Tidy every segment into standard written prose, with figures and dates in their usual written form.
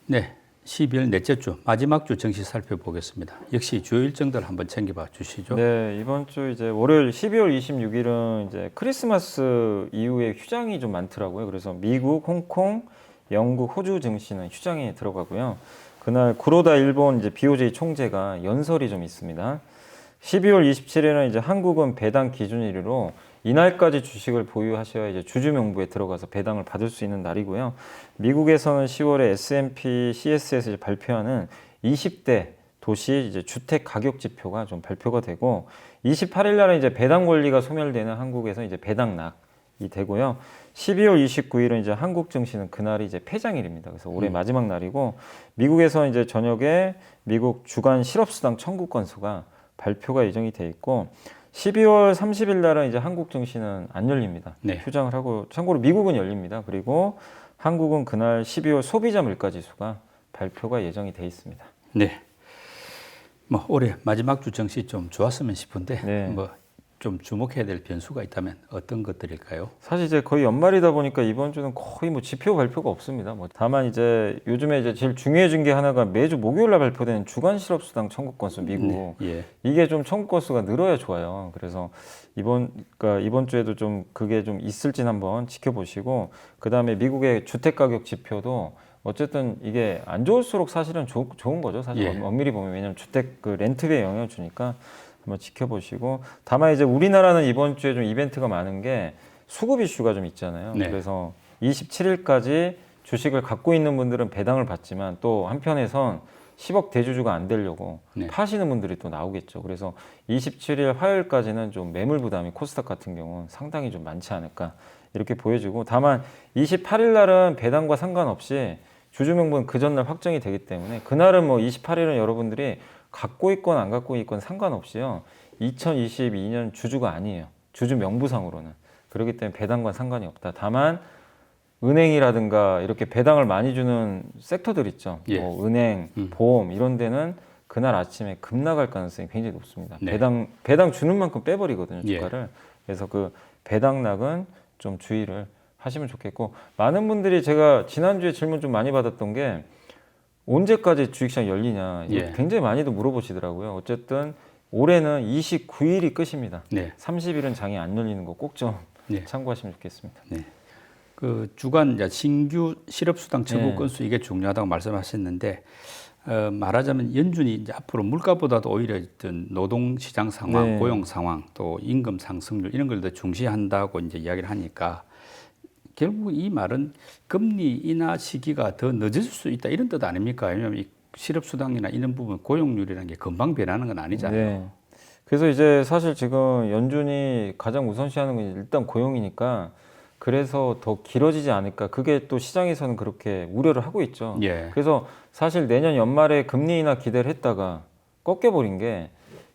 네, 12월 넷째 주 마지막 주 정시 살펴보겠습니다. 역시 주요 일정들 한번 챙겨봐 주시죠. 네, 이번 주 이제 월요일 12월 26일은 이제 크리스마스 이후에 휴장이 좀 많더라고요. 그래서 미국, 홍콩, 영국, 호주 증시는 휴장에 들어가고요. 그날 구로다 일본 이제 BOJ 총재가 연설이 좀 있습니다. 12월 27일은 이제 한국은 배당 기준일로 이날까지 주식을 보유하셔야 이제 주주 명부에 들어가서 배당을 받을 수 있는 날이고요. 미국에서는 10월에 S&P CS에서 이제 발표하는 20대 도시 이제 주택 가격 지표가 좀 발표가 되고 28일 날은 이제 배당 권리가 소멸되는 한국에서 이제 배당락이 되고요. 12월 29일은 이제 한국 증시는 그날이 이제 폐장일입니다. 그래서 올해 마지막 날이고 미국에서 이제 저녁에 미국 주간 실업수당 청구 건수가 발표가 예정이 돼 있고 12월 30일 날은 이제 한국 증시는 안 열립니다. 네. 휴장을 하고 참고로 미국은 열립니다. 그리고 한국은 그날 12월 소비자 물가 지수가 발표가 예정이 돼 있습니다. 네. 뭐 올해 마지막 주 정시 좀 좋았으면 싶은데 네. 뭐 좀 주목해야 될 변수가 있다면 어떤 것들일까요? 사실 이제 거의 연말이다 보니까 이번 주는 거의 뭐 지표 발표가 없습니다. 뭐 다만 이제 요즘에 이제 제일 중요해진 게 하나가 매주 목요일 날 발표되는 주간 실업수당 청구 건수 미국. 네. 예. 이게 좀 청구 건수가 늘어야 좋아요. 그래서 이번 주에도 좀 그게 좀 있을진 한번 지켜보시고 그다음에 미국의 주택 가격 지표도 어쨌든 이게 안 좋을수록 사실은 좋은 거죠. 사실 예. 엄밀히 보면 왜냐면 주택 그 렌트비에 영향을 주니까 한번 지켜보시고 다만 이제 우리나라는 이번 주에 좀 이벤트가 많은 게 수급 이슈가 좀 있잖아요. 네. 그래서 27일까지 주식을 갖고 있는 분들은 배당을 받지만 또 한편에선 10억 대주주가 안 되려고 네. 파시는 분들이 또 나오겠죠. 그래서 27일 화요일까지는 좀 매물 부담이 코스닥 같은 경우는 상당히 좀 많지 않을까 이렇게 보여지고 다만 28일 날은 배당과 상관없이 주주 명부는 그 전날 확정이 되기 때문에 그날은 뭐 28일은 여러분들이 갖고 있건 안 갖고 있건 상관없이요. 2022년 주주가 아니에요. 주주 명부상으로는. 그렇기 때문에 배당과 상관이 없다. 다만 은행이라든가 이렇게 배당을 많이 주는 섹터들 있죠. 예. 뭐 은행, 보험 이런 데는 그날 아침에 급 나갈 가능성이 굉장히 높습니다. 네. 배당 주는 만큼 빼버리거든요. 예. 주가를. 그래서 그 배당락은 좀 주의를 하시면 좋겠고 많은 분들이 제가 지난주에 질문 좀 많이 받았던 게 언제까지 주식시장 열리냐 이거 예. 굉장히 많이도 물어보시더라고요. 어쨌든 올해는 29일이 끝입니다. 네. 30일은 장이 안 열리는 거 꼭 좀 네. 참고하시면 좋겠습니다. 네. 그 주간 이제 신규 실업수당 청구 네. 건수 이게 중요하다고 말씀하셨는데 말하자면 연준이 이제 앞으로 물가보다도 오히려 어떤 노동시장 상황, 네. 고용 상황, 또 임금 상승률 이런 걸 더 중시한다고 이제 이야기를 하니까 결국 이 말은 금리 인하 시기가 더 늦어질 수 있다 이런 뜻 아닙니까? 왜냐하면 이 실업수당이나 이런 부분 고용률이라는 게 금방 변하는 건 아니잖아요. 네. 그래서 이제 사실 지금 연준이 가장 우선시하는 건 일단 고용이니까 그래서 더 길어지지 않을까. 그게 또 시장에서는 그렇게 우려를 하고 있죠. 예. 그래서 사실 내년 연말에 금리 인하 기대를 했다가 꺾여버린 게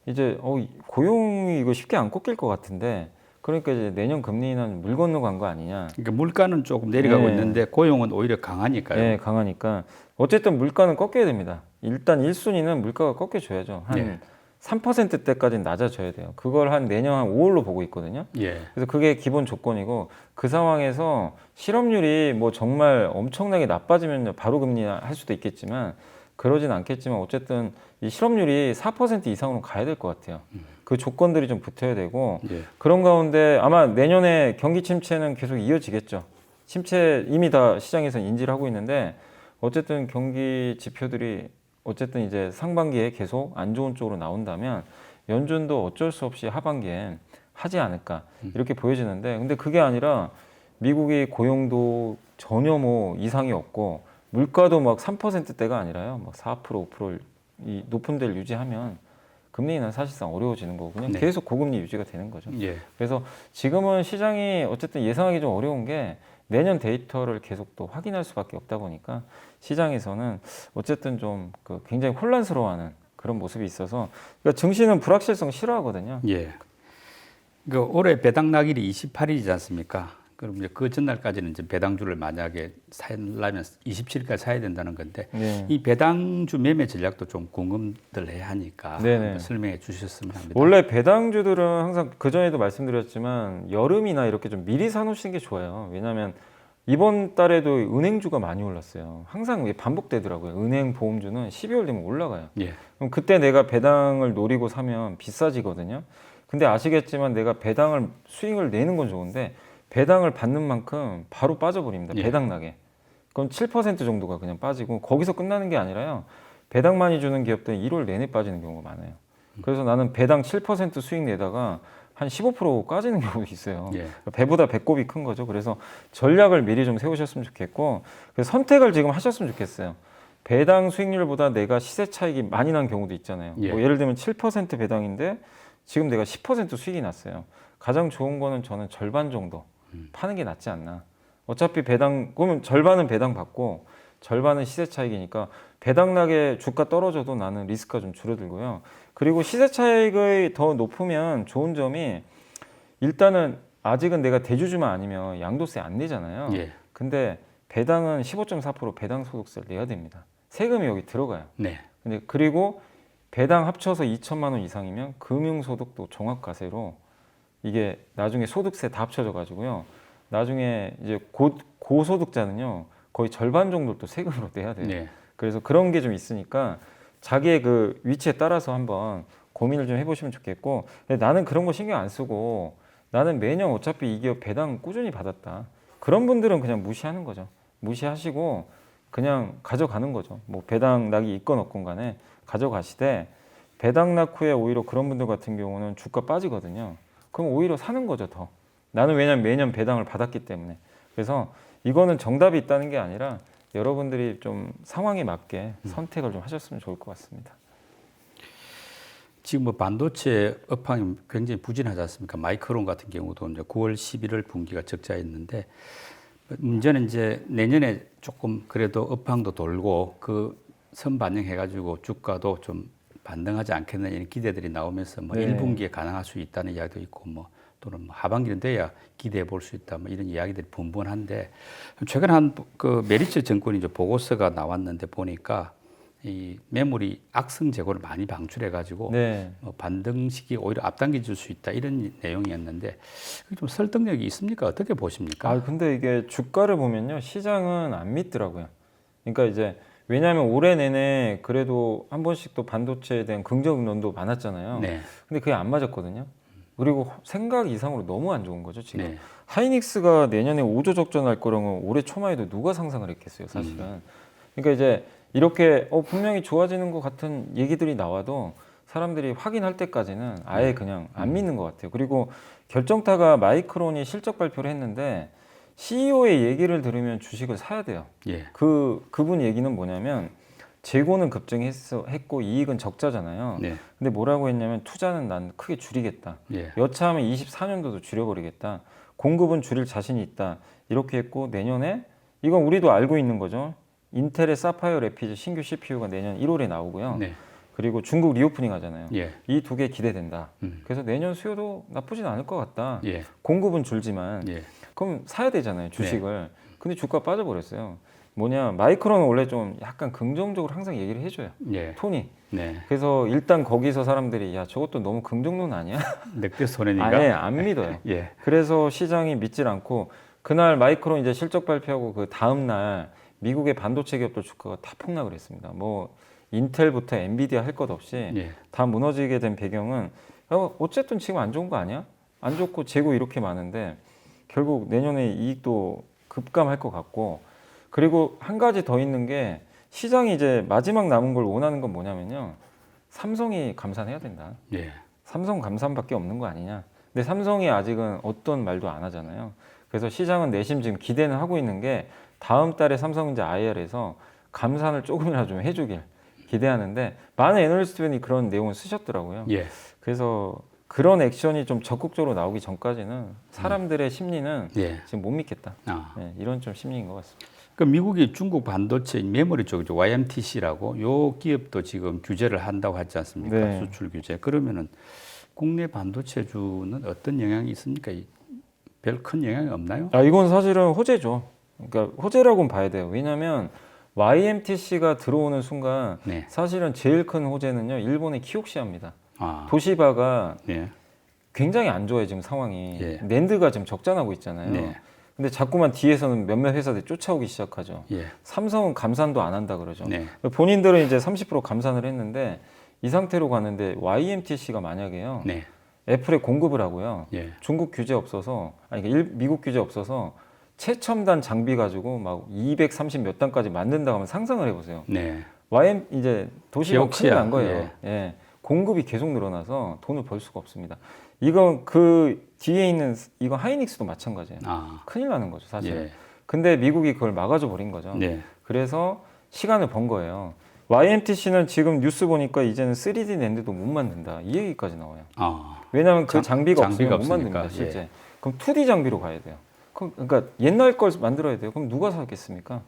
이제 고용이 이거 쉽게 안 꺾일 것 같은데 그러니까 이제 내년 금리 인하는 물 건너간 거 아니냐. 그러니까 물가는 조금 내려가고 네. 있는데 고용은 오히려 강하니까요. 네, 강하니까 어쨌든 물가는 꺾여야 됩니다. 일단 1순위는 물가가 꺾여줘야죠. 한 네. 3%대까지는 낮아져야 돼요. 그걸 한 내년 한 5월로 보고 있거든요. 예. 그래서 그게 기본 조건이고 그 상황에서 실업률이 뭐 정말 엄청나게 나빠지면 바로 금리할 수도 있겠지만 그러진 않겠지만 어쨌든 이 실업률이 4% 이상으로 가야 될 것 같아요. 그 조건들이 좀 붙어야 되고 예. 그런 가운데 아마 내년에 경기 침체는 계속 이어지겠죠. 침체 이미 다 시장에서 인지를 하고 있는데 어쨌든 경기 지표들이 어쨌든 이제 상반기에 계속 안 좋은 쪽으로 나온다면 연준도 어쩔 수 없이 하반기엔 하지 않을까 이렇게 보여지는데 근데 그게 아니라 미국이 고용도 전혀 뭐 이상이 없고 물가도 막 3%대가 아니라요. 막 4%, 5%를 이 높은 데를 유지하면 금리 인하는 사실상 어려워지는 거고 그냥 네. 계속 고금리 유지가 되는 거죠. 예. 그래서 지금은 시장이 어쨌든 예상하기 좀 어려운 게 내년 데이터를 계속 또 확인할 수밖에 없다 보니까 시장에서는 어쨌든 좀 그 굉장히 혼란스러워하는 그런 모습이 있어서 그러니까 증시는 불확실성 싫어하거든요. 예. 그 올해 배당 낙일이 28일이지 않습니까? 그럼 이제 그 전날까지는 이제 배당주를 만약에 사려면 27일까지 사야 된다는 건데 네. 이 배당주 매매 전략도 좀 궁금들 해야 하니까 네네. 한번 설명해 주셨으면 합니다. 원래 배당주들은 항상 그 전에도 말씀드렸지만 여름이나 이렇게 좀 미리 사놓으시는 게 좋아요. 왜냐하면 이번 달에도 은행주가 많이 올랐어요. 항상 이게 반복되더라고요. 은행 보험주는 12월 되면 올라가요. 예. 그럼 그때 내가 배당을 노리고 사면 비싸지거든요. 근데 아시겠지만 내가 배당을 수익을 내는 건 좋은데 배당을 받는 만큼 바로 빠져버립니다. 예. 배당 나게. 그럼 7% 정도가 그냥 빠지고 거기서 끝나는 게 아니라요. 배당 많이 주는 기업들은 1월 내내 빠지는 경우가 많아요. 그래서 나는 배당 7% 수익 내다가 한 15% 까지는 경우도 있어요. 예. 배보다 배꼽이 큰 거죠. 그래서 전략을 미리 좀 세우셨으면 좋겠고 그래서 선택을 지금 하셨으면 좋겠어요. 배당 수익률보다 내가 시세 차익이 많이 난 경우도 있잖아요. 예. 뭐 예를 들면 7% 배당인데 지금 내가 10% 수익이 났어요. 가장 좋은 거는 저는 절반 정도 파는 게 낫지 않나. 어차피 배당 그러면 절반은 배당 받고 절반은 시세 차익이니까 배당 나게 주가 떨어져도 나는 리스크가 좀 줄어들고요. 그리고 시세 차익이 더 높으면 좋은 점이 일단은 아직은 내가 대주주만 아니면 양도세 안 내잖아요. 예. 근데 배당은 15.4% 배당 소득세를 내야 됩니다. 세금이 여기 들어가요. 네. 근데 그리고 배당 합쳐서 2천만 원 이상이면 금융소득도 종합과세로 이게 나중에 소득세 다 합쳐져 가지고요. 나중에 이제 고소득자는요 거의 절반 정도를 또 세금으로 내야 돼요. 네. 그래서 그런 게 좀 있으니까 자기의 그 위치에 따라서 한번 고민을 좀 해보시면 좋겠고 근데 나는 그런 거 신경 안 쓰고 나는 매년 어차피 이 기업 배당 꾸준히 받았다. 그런 분들은 그냥 무시하는 거죠. 무시하시고 그냥 가져가는 거죠. 뭐 배당 낙이 있건 없건 간에 가져가시되 배당 낙 후에 오히려 그런 분들 같은 경우는 주가 빠지거든요. 그럼 오히려 사는 거죠 더. 나는 왜냐면 매년 배당을 받았기 때문에. 그래서 이거는 정답이 있다는 게 아니라 여러분들이 좀 상황에 맞게 선택을 좀 하셨으면 좋을 것 같습니다. 지금 뭐 반도체 업황이 굉장히 부진하지 않습니까? 마이크론 같은 경우도 이제 9월 11월 분기가 적자였는데 문제는 이제 내년에 조금 그래도 업황도 돌고 그 선 반영해가지고 주가도 좀 반등하지 않겠느냐 이런 기대들이 나오면서 뭐 네. 1분기에 가능할 수 있다는 이야기도 있고 뭐 또는 뭐 하반기는 돼야 기대해 볼 수 있다 뭐 이런 이야기들이 분분한데 최근 한 그 메리츠 증권이 이제 보고서가 나왔는데 보니까 이 매물이 악성 재고를 많이 방출해 가지고 네. 반등 시기 오히려 앞당겨 줄 수 있다 이런 내용이었는데 좀 설득력이 있습니까? 어떻게 보십니까? 아 근데 이게 주가를 보면요 시장은 안 믿더라고요. 그러니까 이제 왜냐하면 올해 내내 그래도 한 번씩 또 반도체에 대한 긍정론도 많았잖아요. 네. 근데 그게 안 맞았거든요. 그리고 생각 이상으로 너무 안 좋은 거죠 지금. 네. 하이닉스가 내년에 5조 적전할 거라면 올해 초만 해도 누가 상상을 했겠어요 사실은. 그러니까 이제 이렇게 분명히 좋아지는 것 같은 얘기들이 나와도 사람들이 확인할 때까지는 아예 그냥 안 믿는 것 같아요. 그리고 결정타가 마이크론이 실적 발표를 했는데 CEO의 얘기를 들으면 주식을 사야 돼요. 예. 그분 얘기는 뭐냐면 재고는 급증했고 이익은 적자잖아요. 네. 근데 뭐라고 했냐면 투자는 난 크게 줄이겠다. 예. 여차하면 24년도도 줄여버리겠다. 공급은 줄일 자신이 있다. 이렇게 했고 내년에 이건 우리도 알고 있는 거죠. 인텔의 사파이어 래피드 신규 CPU가 내년 1월에 나오고요. 네. 그리고 중국 리오프닝 하잖아요. 예. 이 두 개 기대된다. 음. 그래서 내년 수요도 나쁘진 않을 것 같다. 예. 공급은 줄지만 예. 그럼 사야 되잖아요 주식을. 근데 주가 빠져버렸어요. 뭐냐 마이크론은 원래 좀 약간 긍정적으로 항상 얘기를 해줘요. 예. 톤이. 네. 그래서 일단 거기서 사람들이 야 저것도 너무 긍정론 아니야? 늑대 손해니까. 아예 안 믿어요. 예. 그래서 시장이 믿질 않고 그날 마이크론 이제 실적 발표하고 그 다음 날 미국의 반도체 기업들 주가가 다 폭락을 했습니다. 뭐 인텔부터 엔비디아 할 것 없이 예. 다 무너지게 된 배경은 어쨌든 지금 안 좋은 거 아니야? 안 좋고 재고 이렇게 많은데 결국 내년에 이익도 급감할 것 같고 그리고 한 가지 더 있는 게 시장이 이제 마지막 남은 걸 원하는 건 뭐냐면요. 삼성이 감산해야 된다. 예. 삼성 감산밖에 없는 거 아니냐. 근데 삼성이 아직은 어떤 말도 안 하잖아요. 그래서 시장은 내심 지금 기대는 하고 있는 게 다음 달에 삼성 이제 IR에서 감산을 조금이라도 좀 해주길 기대하는데 많은 애널리스트분이 그런 내용을 쓰셨더라고요. 예. 그래서 그런 액션이 좀 적극적으로 나오기 전까지는 사람들의 심리는 예. 지금 못 믿겠다. 아. 네, 이런 좀 심리인 것 같습니다. 그 미국이 중국 반도체 메모리 쪽이죠. YMTC라고 요 기업도 지금 규제를 한다고 하지 않습니까? 네. 수출 규제. 그러면은 국내 반도체주는 어떤 영향이 있습니까? 별 큰 영향이 없나요? 아 이건 사실은 호재죠. 그러니까 호재라고는 봐야 돼요. 왜냐하면 YMTC가 들어오는 순간 네. 사실은 제일 큰 호재는요. 일본의 키옥시아입니다. 아. 도시바가 예. 굉장히 안 좋아요 지금 상황이. 예. 낸드가 지금 적자나고 있잖아요. 네. 근데 자꾸만 뒤에서는 몇몇 회사들이 쫓아오기 시작하죠. 예. 삼성은 감산도 안 한다 그러죠. 네. 본인들은 이제 30% 감산을 했는데 이 상태로 가는데 YMTC가 만약에요. 네. 애플에 공급을 하고요. 예. 중국 규제 없어서 아니 미국 규제 없어서 최첨단 장비 가지고 막 230 몇 단까지 만든다고 하면 상상을 해보세요. 네. 이제 도시가 큰일 기억시야. 난 거예요. 예. 공급이 계속 늘어나서 돈을 벌 수가 없습니다. 이건 그 뒤에 있는 이건 하이닉스도 마찬가지예요. 아. 큰일 나는 거죠, 사실. 예. 근데 미국이 그걸 막아줘 버린 거죠. 네. 그래서 시간을 번 거예요. YMTC는 지금 뉴스 보니까 이제는 3D 낸드도 못 만든다. 이 얘기까지 나와요. 아. 왜냐하면 그 장비가 장비가 없으면 못 없으니까, 만듭니다, 실제. 예. 그럼 2D 장비로 가야 돼요. 그러니까 옛날 걸 만들어야 돼요. 그럼 누가 사겠습니까?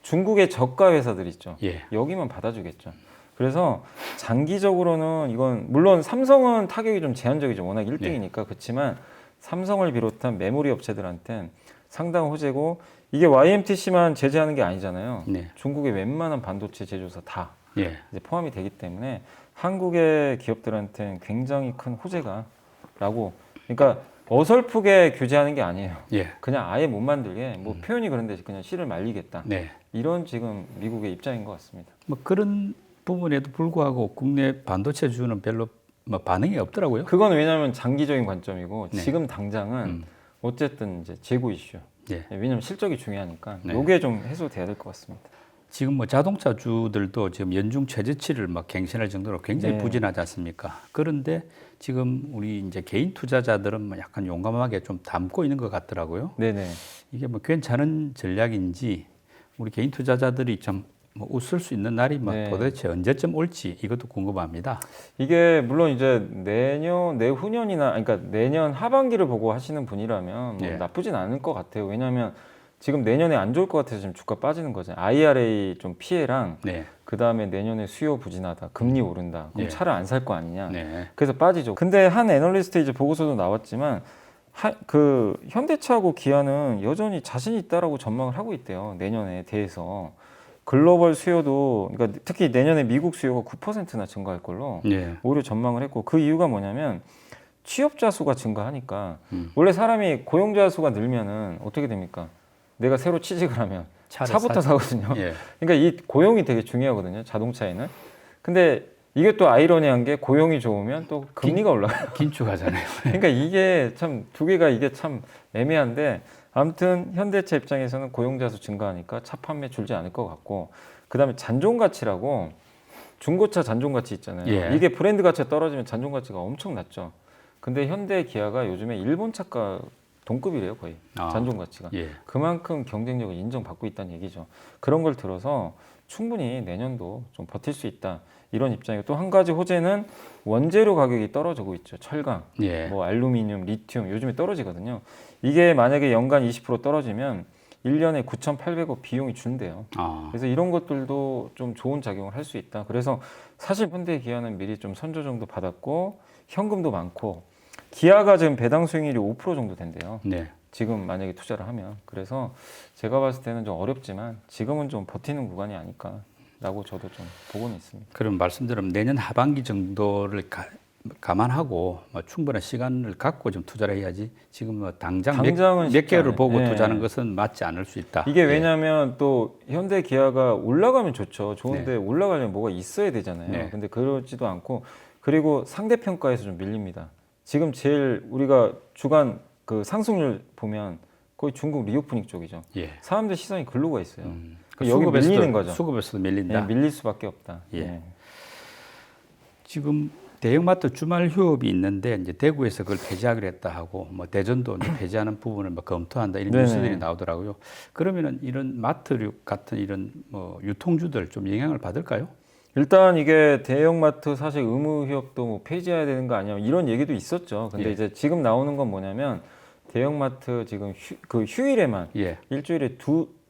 중국의 저가 회사들 있죠. 예. 여기만 받아주겠죠. 그래서 장기적으로는 이건 물론 삼성은 타격이 좀 제한적이죠. 워낙 1등이니까. 그렇지만 삼성을 비롯한 메모리 업체들한테는 상당한 호재고 이게 YMTC만 제재하는 게 아니잖아요. 네. 중국의 웬만한 반도체 제조사 다 예. 이제 포함이 되기 때문에 한국의 기업들한테는 굉장히 큰 호재가라고. 그러니까 어설프게 규제하는 게 아니에요. 예. 그냥 아예 못 만들게 뭐 표현이 그런데 그냥 씨를 말리겠다. 네. 이런 지금 미국의 입장인 것 같습니다. 뭐 그런 부분에도 불구하고 국내 반도체주는 별로 뭐 반응이 없더라고요. 그건 왜냐하면 장기적인 관점이고 네. 지금 당장은 어쨌든 이제 재고 이슈. 예. 왜냐하면 실적이 중요하니까 네. 요게 좀 해소돼야 될 것 같습니다. 지금 뭐 자동차주들도 지금 연중 최저치를 막 갱신할 정도로 굉장히 네. 부진하지 않습니까? 그런데 지금 우리 이제 개인 투자자들은 뭐 약간 용감하게 좀 담고 있는 것 같더라고요. 네네. 이게 뭐 괜찮은 전략인지 우리 개인 투자자들이 좀 뭐 웃을 수 있는 날이 뭐 네. 도대체 언제쯤 올지 이것도 궁금합니다. 이게 물론 이제 내후년이나 그러니까 내년 하반기를 보고 하시는 분이라면 뭐 예. 나쁘진 않을 것 같아요. 왜냐하면 지금 내년에 안 좋을 것 같아서 지금 주가 빠지는 거잖아요. IRA 좀 피해랑 네. 그 다음에 내년에 수요 부진하다, 금리 오른다. 그럼 예. 차를 안 살 거 아니냐. 네. 그래서 빠지죠. 근데 한 애널리스트 이제 보고서도 나왔지만 그 현대차하고 기아는 여전히 자신 있다라고 전망을 하고 있대요. 내년에 대해서. 글로벌 수요도 그러니까 특히 내년에 미국 수요가 9%나 증가할 걸로 예. 오히려 전망을 했고 그 이유가 뭐냐면 취업자 수가 증가하니까 음. 원래 사람이 고용자 수가 늘면은 어떻게 됩니까? 내가 새로 취직을 하면 차부터 사거든요. 예. 그러니까 이 고용이 되게 중요하거든요. 자동차에는. 근데 이게 또 아이러니한 게 고용이 좋으면 또 금리가 올라가요. 긴축하잖아요. 그러니까 이게 참 두 개가 이게 참 애매한데 아무튼 현대차 입장에서는 고용자 수 증가하니까 차 판매 줄지 않을 것 같고 그다음에 잔존 가치라고 중고차 잔존 가치 있잖아요. 예. 이게 브랜드 가치가 떨어지면 잔존 가치가 엄청 낮죠. 근데 현대 기아가 요즘에 일본 차가 동급이래요, 거의. 아. 잔존 가치가. 예. 그만큼 경쟁력을 인정받고 있다는 얘기죠. 그런 걸 들어서 충분히 내년도 좀 버틸 수 있다. 이런 입장이고 또 한 가지 호재는 원재료 가격이 떨어지고 있죠. 철강, 예. 뭐 알루미늄, 리튬 요즘에 떨어지거든요. 이게 만약에 연간 20% 떨어지면 1년에 9,800억 비용이 준대요. 아. 그래서 이런 것들도 좀 좋은 작용을 할 수 있다. 그래서 사실 현대 기아는 미리 좀 선조 정도 받았고 현금도 많고 기아가 지금 배당 수익률이 5% 정도 된대요. 네. 지금 만약에 투자를 하면. 그래서 제가 봤을 때는 좀 어렵지만 지금은 좀 버티는 구간이 아닐까라고 저도 좀 보고는 있습니다. 그럼 말씀대로 내년 하반기 정도를 감안하고 뭐 충분한 시간을 갖고 좀 투자를 해야지 지금 뭐 당장 당장은 몇 쉽지 개월을 않아요. 보고 예. 투자하는 것은 맞지 않을 수 있다. 이게 예. 왜냐하면 또 현대 기아가 올라가면 좋죠. 좋은데 네. 올라가려면 뭐가 있어야 되잖아요. 네. 근데 그러지도 않고 그리고 상대평가에서 좀 밀립니다. 지금 제일 우리가 주간 그 상승률 보면 거의 중국 리오프닝 쪽이죠. 예. 사람들 시선이 글로 가 있어요. 그 여기 수급에서도- 밀리는 거죠. 수급에서도 밀린다. 네, 밀릴 수밖에 없다. 예. 네. 지금 대형마트 주말 휴업이 있는데 이제 대구에서 그걸 폐지하기로 했다 하고 뭐 대전도 이제 폐지하는 부분을 뭐 검토한다 이런 네네. 뉴스들이 나오더라고요. 그러면은 이런 마트류 같은 이런 뭐 유통주들 좀 영향을 받을까요? 일단 이게 대형마트 사실 의무 휴업도 뭐 폐지해야 되는 거 아니야 이런 얘기도 있었죠. 근데 예. 이제 지금 나오는 건 뭐냐면 대형마트 지금 그 휴일에만 예. 일주일에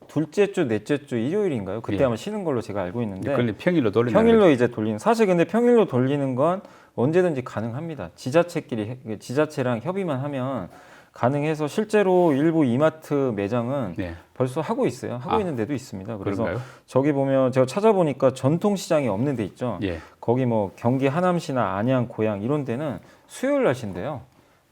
둘째 주, 넷째 주, 일요일인가요? 그때 예. 아마 쉬는 걸로 제가 알고 있는데 그걸 평일로 돌린다. 평일로 이제 돌리는 사실 근데 평일로 돌리는 건 언제든지 가능합니다. 지자체랑 협의만 하면 가능해서 실제로 일부 이마트 매장은 네. 벌써 하고 있어요. 하고 있는 데도 있습니다. 그래서 그런가요? 저기 보면 제가 찾아보니까 전통시장이 없는 데 있죠. 예. 거기 뭐 경기 하남시나 안양, 고양 이런 데는 수요일 날 쉰대요.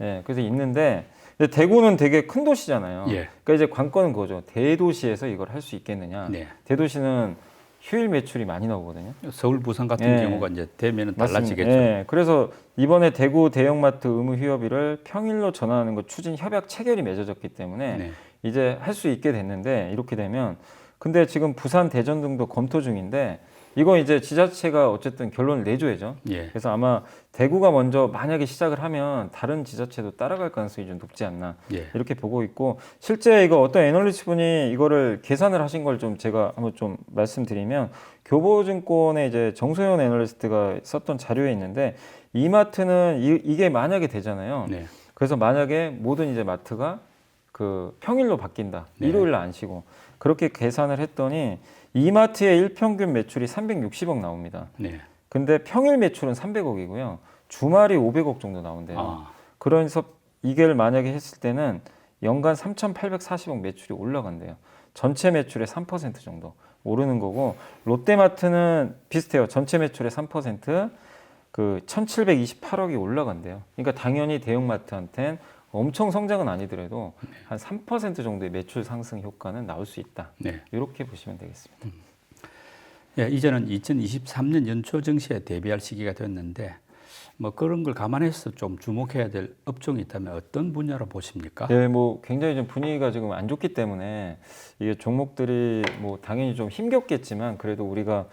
예, 그래서 있는데 근데 대구는 되게 큰 도시잖아요. 예. 그러니까 이제 관건은 그거죠. 대도시에서 이걸 할 수 있겠느냐. 네. 대도시는 휴일 매출이 많이 나오거든요. 서울, 부산 같은 예. 경우가 이제 되면은 맞습니다. 달라지겠죠. 예. 그래서 이번에 대구 대형마트 의무 휴업일을 평일로 전환하는 거 추진 협약 체결이 맺어졌기 때문에 네. 이제 할 수 있게 됐는데 이렇게 되면 근데 지금 부산, 대전 등도 검토 중인데 이거 이제 지자체가 어쨌든 결론을 내줘야죠. 예. 그래서 아마 대구가 먼저 만약에 시작을 하면 다른 지자체도 따라갈 가능성이 좀 높지 않나 예. 이렇게 보고 있고 실제 이거 어떤 애널리스트 분이 이거를 계산을 하신 걸 좀 제가 한번 좀 말씀드리면 교보증권의 이제 정소연 애널리스트가 썼던 자료에 있는데 이마트는 이게 만약에 되잖아요. 네. 그래서 만약에 모든 이제 마트가 그 평일로 바뀐다. 네. 일요일 안 쉬고 그렇게 계산을 했더니 이마트의 일평균 매출이 360억 나옵니다. 네. 근데 평일 매출은 300억이고요. 주말이 500억 정도 나온대요. 아. 그래서 이걸 만약에 했을 때는 연간 3,840억 매출이 올라간대요. 전체 매출의 3% 정도 오르는 거고 롯데마트는 비슷해요. 전체 매출의 3%, 그 1,728억이 올라간대요. 그러니까 당연히 대형마트한테는 엄청 성장은 아니더라도 한 3% 정도의 매출 상승 효과는 나올 수 있다. 네. 이렇게 보시면 되겠습니다. 예, 이제는 2023년 연초 증시에 대비할 시기가 됐는데 뭐 그런 걸 감안해서 좀 주목해야 될 업종이 있다면 어떤 분야로 보십니까? 네, 뭐 굉장히 좀 분위기가 지금 안 좋기 때문에 이게 종목들이 뭐 당연히 좀 힘겹겠지만 그래도 우리가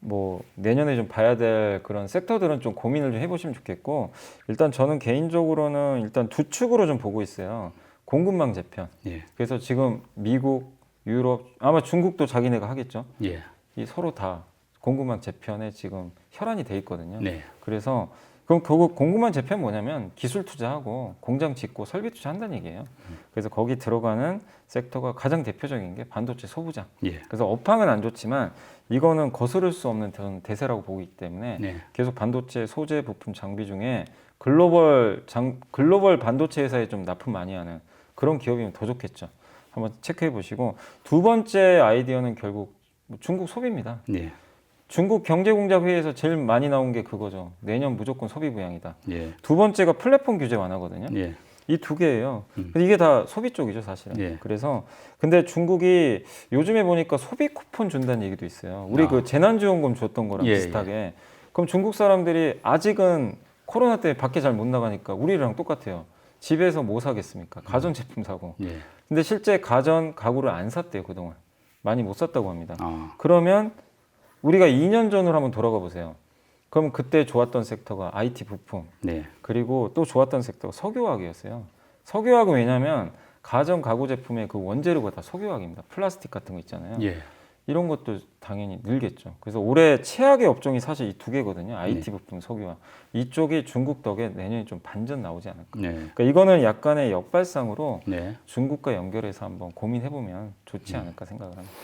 뭐 내년에 좀 봐야 될 그런 섹터들은 좀 고민을 좀 해보시면 좋겠고 일단 저는 개인적으로는 일단 두 축으로 좀 보고 있어요. 공급망 재편. 예. 그래서 지금 미국, 유럽, 아마 중국도 자기네가 하겠죠. 예. 이 서로 다 공급망 재편에 지금 혈안이 돼 있거든요. 네. 그래서 그럼 결국 공급망 재편 뭐냐면 기술 투자하고 공장 짓고 설비 투자한다는 얘기예요. 그래서 거기 들어가는 섹터가 가장 대표적인 게 반도체 소부장. 예. 그래서 업황은 안 좋지만 이거는 거스를 수 없는 대세라고 보기 때문에 네. 계속 반도체 소재 부품 장비 중에 글로벌 반도체 회사에 좀 납품 많이 하는 그런 기업이면 더 좋겠죠. 한번 체크해 보시고 두 번째 아이디어는 결국 중국 소비입니다. 예. 중국 경제공작회의에서 제일 많이 나온 게 그거죠. 내년 무조건 소비 부양이다. 예. 두 번째가 플랫폼 규제 완화거든요. 예. 이 두 개예요. 근데 이게 다 소비 쪽이죠, 사실은. 예. 그래서 근데 중국이 요즘에 보니까 소비 쿠폰 준다는 얘기도 있어요. 우리 아. 그 재난지원금 줬던 거랑 예, 비슷하게. 그럼 중국 사람들이 아직은 코로나 때문에 밖에 잘 못 나가니까 우리랑 똑같아요. 집에서 뭐 사겠습니까? 가전제품 사고. 예. 근데 실제 가구를 안 샀대요, 그동안. 많이 못 샀다고 합니다. 아. 그러면 우리가 2년 전으로 한번 돌아가 보세요. 그럼 그때 좋았던 섹터가 IT 부품, 네. 그리고 또 좋았던 섹터가 석유화학이었어요. 석유화학은 왜냐하면 가전 가구 제품의 그 원재료가 다 석유화학입니다. 플라스틱 같은 거 있잖아요. 예. 이런 것도 당연히 늘겠죠. 그래서 올해 최악의 업종이 사실 이 두 개거든요. IT 부품, 석유화학. 이쪽이 중국 덕에 내년에 좀 반전 나오지 않을까. 네. 그러니까 이거는 약간의 역발상으로 네. 중국과 연결해서 한번 고민해보면 좋지 않을까 생각을 합니다.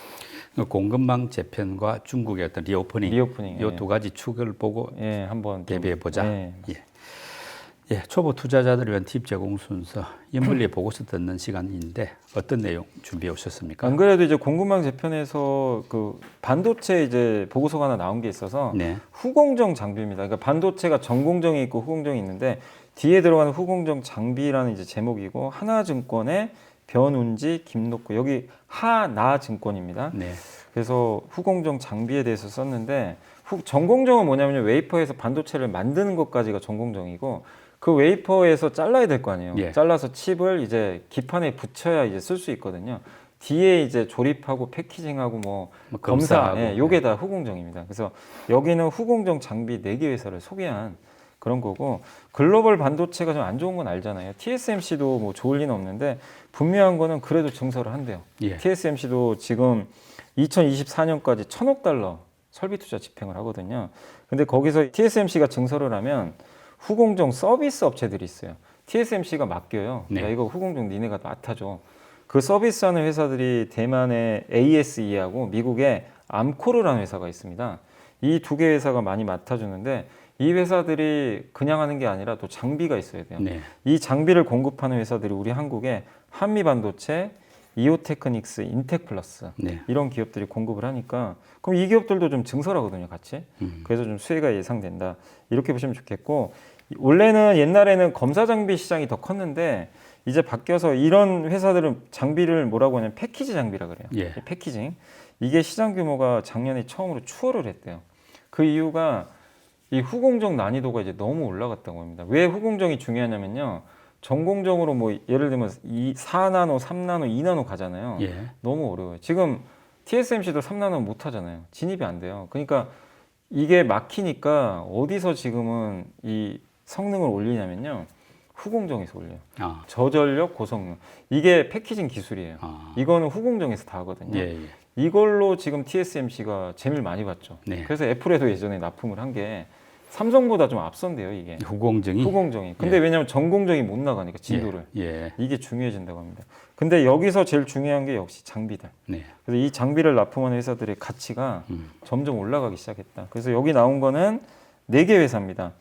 공급망 재편과 중국의 어떤 리오프닝, 리오프닝. 이 두 가지 축을 보고 예, 한번 대비해 보자. 예. 예. 예, 초보 투자자들을 위한 팁 제공 순서 인물리 보고서 듣는 시간인데 어떤 내용 준비해 오셨습니까? 안 그래도 이제 공급망 재편에서 그 반도체 이제 보고서가 하나 나온 게 있어서 네. 후공정 장비입니다. 그러니까 반도체가 전공정이 있고 후공정이 있는데 뒤에 들어가는 후공정 장비라는 이제 제목이고 하나증권의 변운지 김록구 여기 하나증권입니다. 네. 그래서 후공정 장비에 대해서 썼는데 전공정은 뭐냐면 웨이퍼에서 반도체를 만드는 것까지가 전공정이고 그 웨이퍼에서 잘라야 될 거 아니에요. 예. 잘라서 칩을 이제 기판에 붙여야 이제 쓸 수 있거든요. 뒤에 이제 조립하고 패키징하고 뭐 검사, 검사하고. 예, 요게 다 후공정입니다. 그래서 여기는 후공정 장비 4개 회사를 소개한 그런 거고 글로벌 반도체가 좀 안 좋은 건 알잖아요. TSMC도 뭐 좋을 리는 없는데 분명한 거는 그래도 증설을 한대요. 예. TSMC도 지금 2024년까지 1,000억 달러 설비 투자 집행을 하거든요. 근데 거기서 TSMC가 증설을 하면 후공정 서비스 업체들이 있어요. TSMC가 맡겨요. 네. 야, 이거 후공정 니네가 맡아줘. 그 서비스하는 회사들이 대만의 ASE하고 미국의 암코르라는 회사가 있습니다. 이 두 개 회사가 많이 맡아주는데 이 회사들이 그냥 하는 게 아니라 또 장비가 있어야 돼요. 네. 이 장비를 공급하는 회사들이 우리 한국에 한미반도체, 이오테크닉스, 인텍플러스 네. 이런 기업들이 공급을 하니까 그럼 이 기업들도 좀 증설하거든요, 같이. 그래서 좀 수혜가 예상된다. 이렇게 보시면 좋겠고 원래는 옛날에는 검사 장비 시장이 더 컸는데 이제 바뀌어서 이런 회사들은 장비를 뭐라고 하냐면 패키지 장비라 그래요. 예. 이 패키징. 이게 시장 규모가 작년에 처음으로 추월을 했대요. 그 이유가 이 후공정 난이도가 이제 너무 올라갔다고 합니다. 왜 후공정이 중요하냐면요. 전공정으로 뭐 예를 들면 4나노, 3나노, 2나노 가잖아요. 예. 너무 어려워요. 지금 TSMC도 3나노 못 하잖아요. 진입이 안 돼요. 그러니까 이게 막히니까 어디서 지금은 이 성능을 올리냐면요. 후공정에서 올려요. 아. 저전력, 고성능. 이게 패키징 기술이에요. 아. 이거는 후공정에서 다 하거든요. 예, 예. 이걸로 지금 TSMC가 재미를 많이 봤죠. 네. 그래서 애플에도 예전에 납품을 한 게 삼성보다 좀 앞선대요, 이게. 후공정이. 후공정이. 근데 왜냐면 전공정이 못 나가니까 진도를. 예. 이게 중요해진다고 합니다. 근데 여기서 제일 중요한 게 역시 장비들. 네. 그래서 이 장비를 납품하는 회사들의 가치가 점점 올라가기 시작했다. 그래서 여기 나온 거는 4개 회사입니다.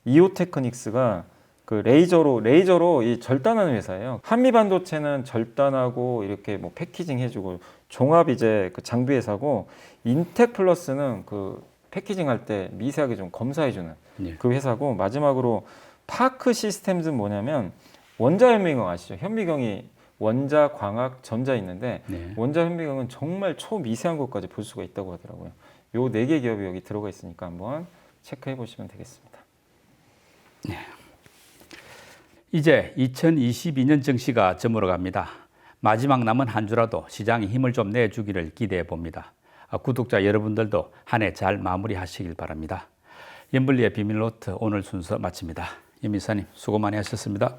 이오테크닉스가 그 레이저로 이 절단하는 회사예요. 한미반도체는 절단하고 이렇게 뭐 패키징 해주고 종합 이제 그 장비 회사고 인텍플러스는 그 패키징 할 때 미세하게 좀 검사해주는 예. 그 회사고 마지막으로 파크 시스템즈는 뭐냐면 원자 현미경 아시죠? 현미경이 원자, 광학, 전자 있는데 네. 원자 현미경은 정말 초미세한 것까지 볼 수가 있다고 하더라고요. 요 4개 기업이 여기 들어가 있으니까 한번 체크해 보시면 되겠습니다. 이제 2022년 정시가 저물어 갑니다. 마지막 남은 한 주라도 시장에 힘을 좀 내주기를 기대해 봅니다. 구독자 여러분들도 한 해 잘 마무리하시길 바랍니다. 연블리의 비밀노트 오늘 순서 마칩니다. 임 이사님 수고 많이 하셨습니다.